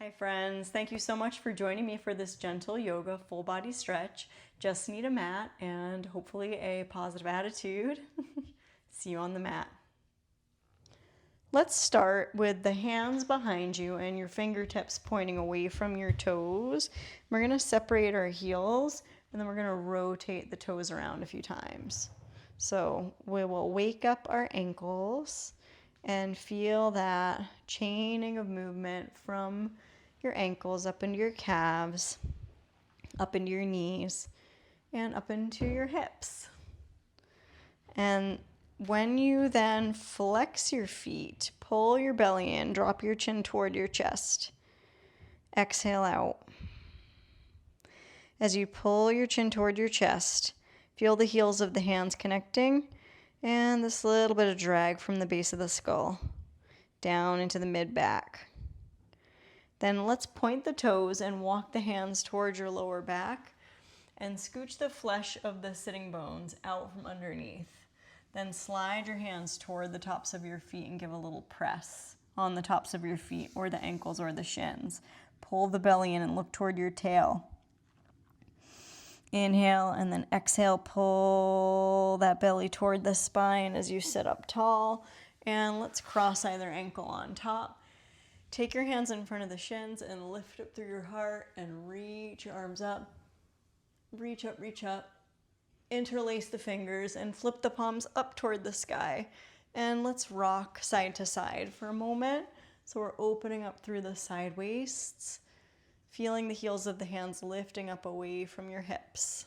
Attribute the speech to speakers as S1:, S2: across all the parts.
S1: Hi friends, thank you so much for joining me for this gentle yoga full body stretch. Just need a mat and hopefully a positive attitude. See you on the mat. Let's start with the hands behind you and your fingertips pointing away from your toes. We're going to separate our heels and then we're going to rotate the toes around a few times. So we will wake up our ankles and feel that chaining of movement from your ankles up into your calves, up into your knees, and up into your hips. And when you then flex your feet, pull your belly in, drop your chin toward your chest. Exhale out. As you pull your chin toward your chest, feel the heels of the hands connecting and this little bit of drag from the base of the skull down into the mid-back. Then let's point the toes and walk the hands towards your lower back and scooch the flesh of the sitting bones out from underneath. Then slide your hands toward the tops of your feet and give a little press on the tops of your feet or the ankles or the shins. Pull the belly in and look toward your tail. Inhale and then exhale, pull that belly toward the spine as you sit up tall. And let's cross either ankle on top. Take your hands in front of the shins and lift up through your heart and reach your arms up. Reach up, reach up. Interlace the fingers and flip the palms up toward the sky. And let's rock side to side for a moment. So we're opening up through the side waists, feeling the heels of the hands lifting up away from your hips.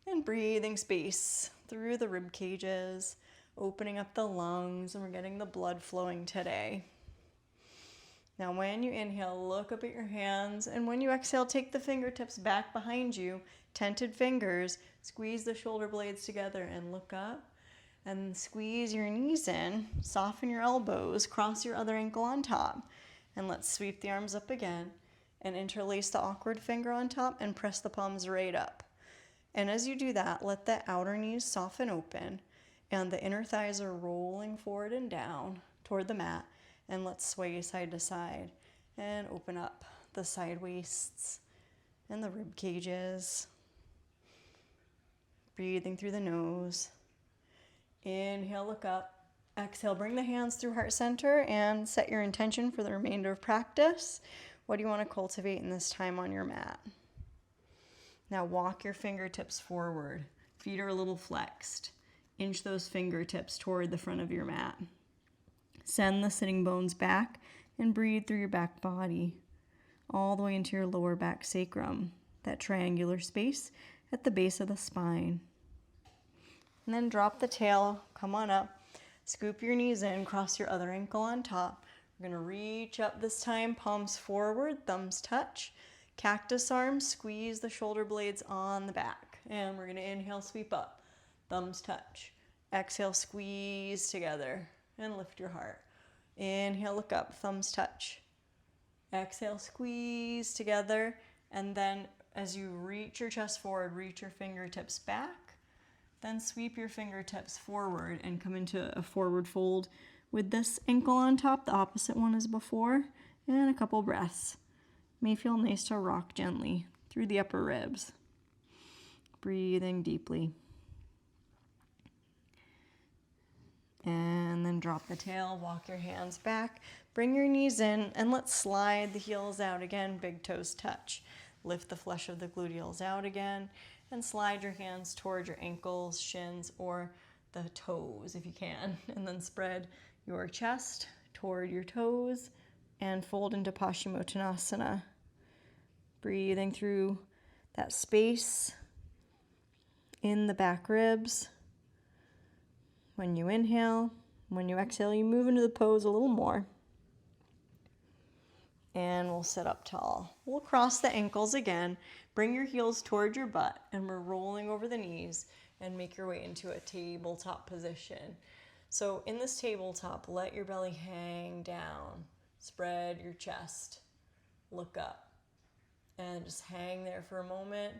S1: And breathing space through the rib cages, opening up the lungs, and we're getting the blood flowing today. Now when you inhale, look up at your hands, and when you exhale, take the fingertips back behind you, tented fingers, squeeze the shoulder blades together and look up, and squeeze your knees in, soften your elbows, cross your other ankle on top, and let's sweep the arms up again, and interlace the awkward finger on top and press the palms right up. And as you do that, let the outer knees soften open, and the inner thighs are rolling forward and down toward the mat. And let's sway side to side and open up the side waists and the rib cages. Breathing through the nose. Inhale, look up. Exhale, bring the hands through heart center and set your intention for the remainder of practice. What do you want to cultivate in this time on your mat? Now walk your fingertips forward. Feet are a little flexed. Inch those fingertips toward the front of your mat. Send the sitting bones back and breathe through your back body all the way into your lower back sacrum, that triangular space at the base of the spine. And then drop the tail, come on up, scoop your knees in, cross your other ankle on top. We're going to reach up this time, palms forward, thumbs touch. Cactus arms, squeeze the shoulder blades on the back. And we're going to inhale, sweep up, thumbs touch. Exhale, squeeze together. And lift your heart. Inhale, look up, thumbs touch. Exhale, squeeze together. And then as you reach your chest forward, reach your fingertips back. Then sweep your fingertips forward and come into a forward fold with this ankle on top, the opposite one as before. And a couple breaths. May feel nice to rock gently through the upper ribs. Breathing deeply. And then drop the tail, walk your hands back, bring your knees in, and let's slide the heels out again, big toes touch. Lift the flesh of the gluteals out again, and slide your hands towards your ankles, shins, or the toes if you can. And then spread your chest toward your toes and fold into Paschimottanasana. Breathing through that space in the back ribs. When you inhale, when you exhale, you move into the pose a little more. And we'll sit up tall. We'll cross the ankles again. Bring your heels toward your butt, and we're rolling over the knees and make your way into a tabletop position. So in this tabletop, let your belly hang down. Spread your chest. Look up. And just hang there for a moment.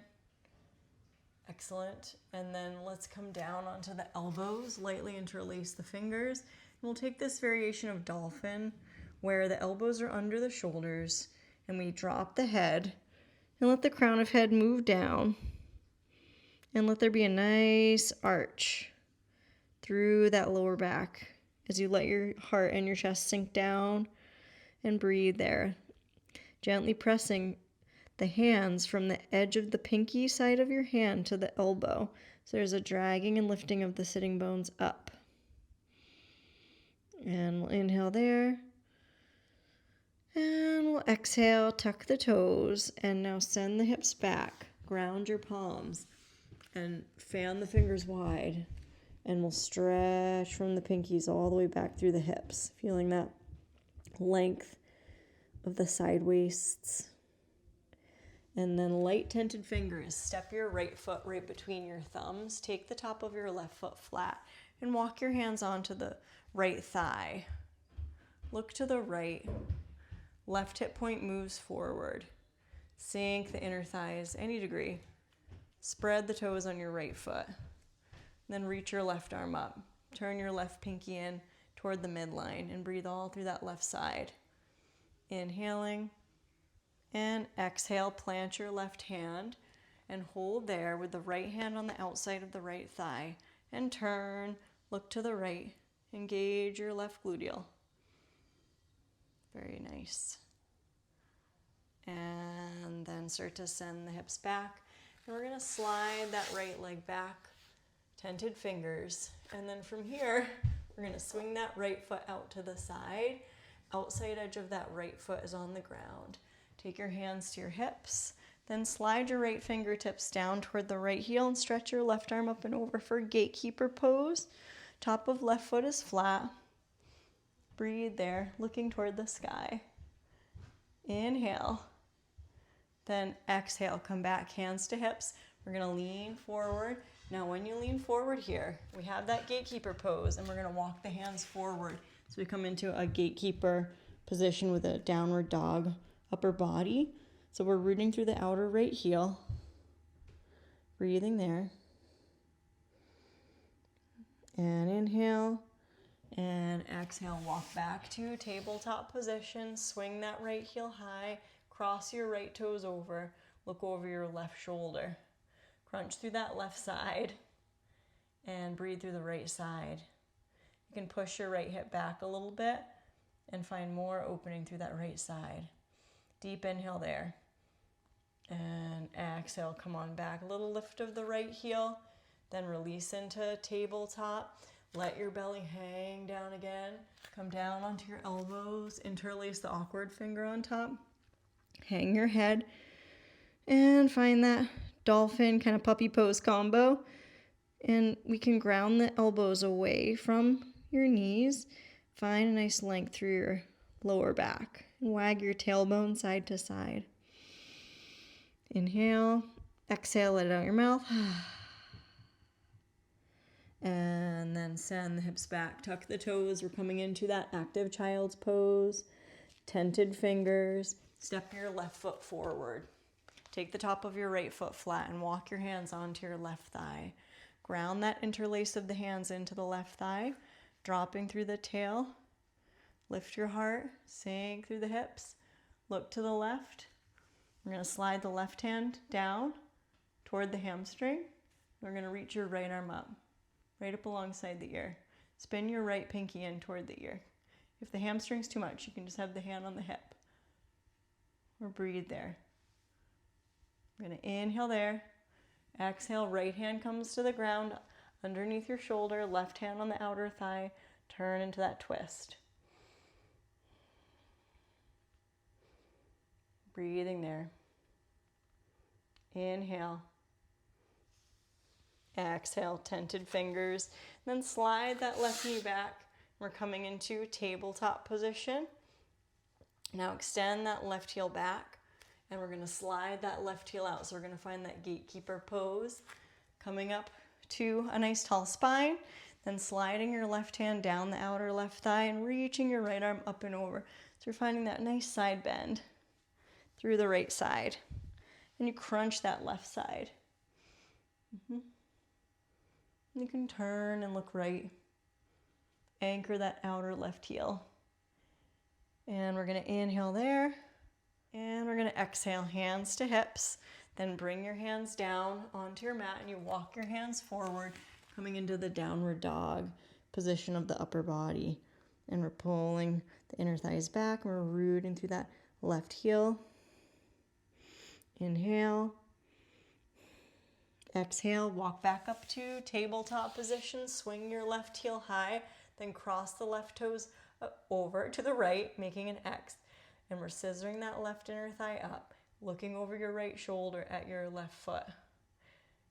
S1: Excellent. And then let's come down onto the elbows, lightly interlace the fingers. And we'll take this variation of dolphin where the elbows are under the shoulders, and we drop the head and let the crown of head move down, and let there be a nice arch through that lower back as you let your heart and your chest sink down and breathe there. Gently pressing the hands from the edge of the pinky side of your hand to the elbow. So there's a dragging and lifting of the sitting bones up. And we'll inhale there. And we'll exhale, tuck the toes, and now send the hips back. Ground your palms and fan the fingers wide. And we'll stretch from the pinkies all the way back through the hips, feeling that length of the side waists. And then light tented fingers. Step your right foot right between your thumbs. Take the top of your left foot flat and walk your hands onto the right thigh. Look to the right. Left hip point moves forward. Sink the inner thighs any degree. Spread the toes on your right foot. Then reach your left arm up. Turn your left pinky in toward the midline and breathe all through that left side. Inhaling and exhale, plant your left hand and hold there with the right hand on the outside of the right thigh. And turn, look to the right, engage your left gluteal. Very nice. And then start to send the hips back. And we're going to slide that right leg back, tented fingers. And then from here, we're going to swing that right foot out to the side. Outside edge of that right foot is on the ground. Take your hands to your hips. Then slide your right fingertips down toward the right heel and stretch your left arm up and over for gatekeeper pose. Top of left foot is flat. Breathe there, looking toward the sky. Inhale. Then exhale, come back, hands to hips. We're going to lean forward. Now when you lean forward here, we have that gatekeeper pose, and we're going to walk the hands forward. So we come into a gatekeeper position with a downward dog upper body. So we're rooting through the outer right heel. Breathing there. And inhale. And exhale, walk back to tabletop position. Swing that right heel high. Cross your right toes over. Look over your left shoulder. Crunch through that left side. And breathe through the right side. You can push your right hip back a little bit and find more opening through that right side. Deep inhale there. And exhale, come on back. A little lift of the right heel. Then release into tabletop. Let your belly hang down again. Come down onto your elbows. Interlace the awkward finger on top. Hang your head. And find that dolphin kind of puppy pose combo. And we can ground the elbows away from your knees. Find a nice length through your lower back. And wag your tailbone side to side. Inhale. Exhale, let it out your mouth. And then send the hips back. Tuck the toes. We're coming into that active child's pose. Tented fingers. Step your left foot forward. Take the top of your right foot flat and walk your hands onto your left thigh. Ground that interlace of the hands into the left thigh, dropping through the tail. Lift your heart, sink through the hips. Look to the left. We're going to slide the left hand down toward the hamstring. We're going to reach your right arm up, right up alongside the ear. Spin your right pinky in toward the ear. If the hamstring's too much, you can just have the hand on the hip. Or breathe there. We're going to inhale there. Exhale, right hand comes to the ground underneath your shoulder, left hand on the outer thigh. Turn into that twist. Breathing there. Inhale. Exhale, tented fingers. Then slide that left knee back. We're coming into tabletop position. Now extend that left heel back. And we're going to slide that left heel out. So we're going to find that gatekeeper pose. Coming up to a nice tall spine. Then sliding your left hand down the outer left thigh and reaching your right arm up and over. So you're finding that nice side bend through the right side. And you crunch that left side. You can turn and look right. Anchor that outer left heel. And we're going to inhale there. And we're going to exhale, hands to hips. Then bring your hands down onto your mat and you walk your hands forward, coming into the downward dog position of the upper body. And we're pulling the inner thighs back and we're rooting through that left heel. Inhale. Exhale, walk back up to tabletop position. Swing your left heel high, then cross the left toes over to the right, making an X. And we're scissoring that left inner thigh up, looking over your right shoulder at your left foot.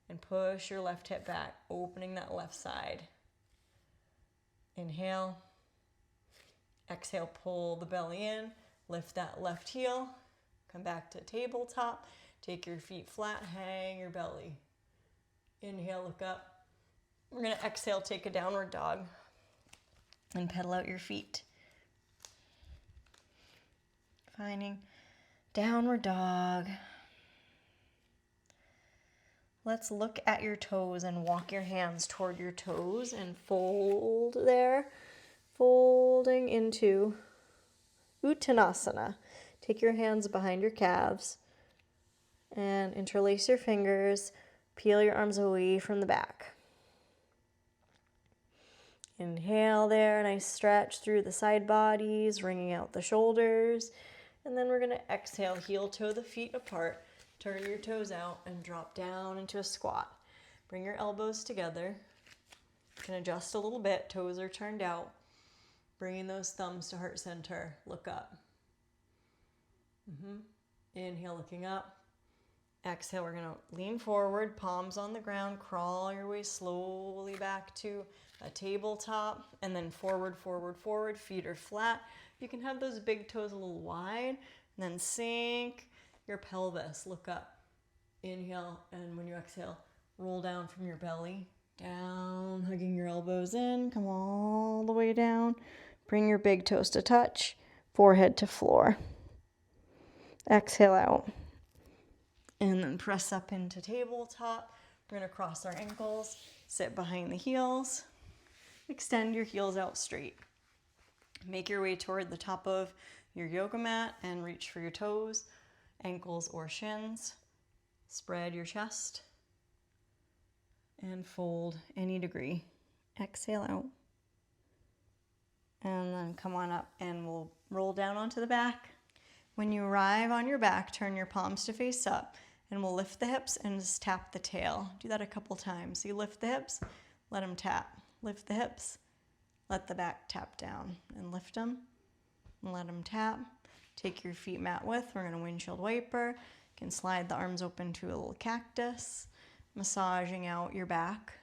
S1: And push your left hip back, opening that left side. Inhale. Exhale, pull the belly in, lift that left heel, come back to tabletop, take your feet flat, hang your belly. Inhale, look up. We're going to exhale, take a downward dog and pedal out your feet. Finding downward dog. Let's look at your toes and walk your hands toward your toes and fold there. Folding into Uttanasana. Take your hands behind your calves and interlace your fingers. Peel your arms away from the back. Inhale there, nice stretch through the side bodies, wringing out the shoulders. And then we're going to exhale, heel toe the feet apart. Turn your toes out and drop down into a squat. Bring your elbows together. You can adjust a little bit, toes are turned out. Bringing those thumbs to heart center, look up. Inhale, looking up. Exhale, we're going to lean forward, palms on the ground, crawl your way slowly back to a tabletop, and then forward, forward, forward. Feet are flat. You can have those big toes a little wide, and then sink your pelvis, look up. Inhale, and when you exhale, roll down from your belly, down, hugging your elbows in, come all the way down. Bring your big toes to touch, forehead to floor. Exhale out. And then press up into tabletop. We're going to cross our ankles, sit behind the heels. Extend your heels out straight. Make your way toward the top of your yoga mat and reach for your toes, ankles or shins. Spread your chest and fold any degree. Exhale out. And then come on up and we'll roll down onto the back. When you arrive on your back, turn your palms to face up and we'll lift the hips and just tap the tail. Do that a couple times. So you lift the hips, let them tap. Lift the hips, let the back tap down and lift them and let them tap. Take your feet mat width. We're going to windshield wiper. You can slide the arms open to a little cactus, massaging out your back.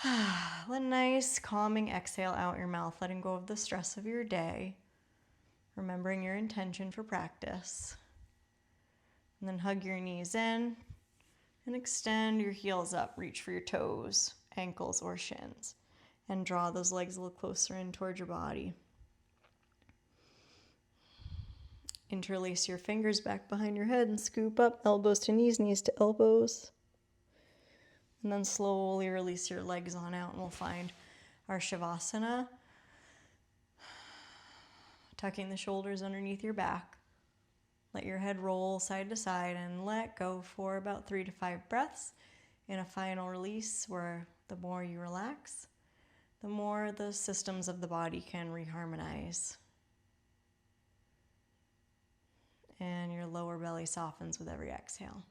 S1: Let a nice calming exhale out your mouth, letting go of the stress of your day, remembering your intention for practice. And then hug your knees in and extend your heels up. Reach for your toes, ankles, or shins, and draw those legs a little closer in towards your body. Interlace your fingers back behind your head and scoop up, elbows to knees, knees to elbows. And then slowly release your legs on out and we'll find our Shavasana. Tucking the shoulders underneath your back. Let your head roll side to side and let go for about 3 to 5 breaths. In a final release where the more you relax, the more the systems of the body can reharmonize. And your lower belly softens with every exhale.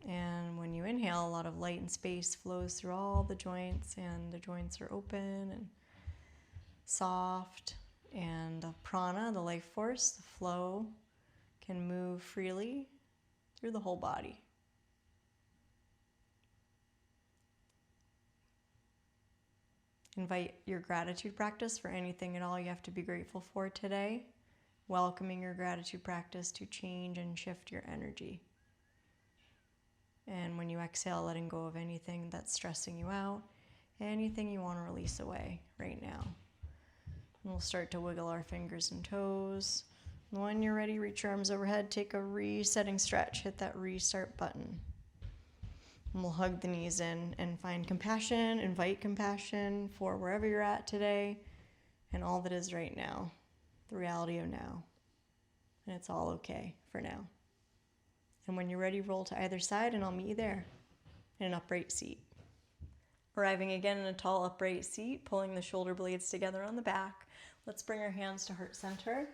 S1: And when you inhale, a lot of light and space flows through all the joints, and the joints are open and soft, and the prana, the life force, the flow, can move freely through the whole body. Invite your gratitude practice for anything at all you have to be grateful for today, welcoming your gratitude practice to change and shift your energy. And when you exhale, letting go of anything that's stressing you out, anything you want to release away right now. And we'll start to wiggle our fingers and toes. When you're ready, reach your arms overhead, take a resetting stretch, hit that restart button. And we'll hug the knees in and find compassion, invite compassion for wherever you're at today and all that is right now, the reality of now. And it's all okay for now. And when you're ready, roll to either side and I'll meet you there in an upright seat. Arriving again in a tall upright seat, pulling the shoulder blades together on the back. Let's bring our hands to heart center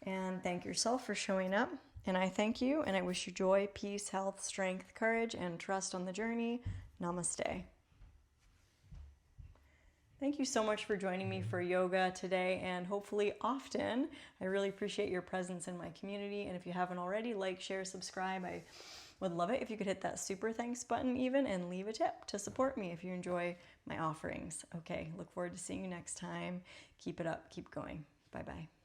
S1: and thank yourself for showing up. And I thank you, and I wish you joy, peace, health, strength, courage, and trust on the journey. Namaste. Thank you so much for joining me for yoga today, and hopefully often. I really appreciate your presence in my community, and if you haven't already, like, share, subscribe. I would love it if you could hit that super thanks button even, and leave a tip to support me if you enjoy my offerings. Okay, look forward to seeing you next time. Keep it up, keep going. Bye-bye.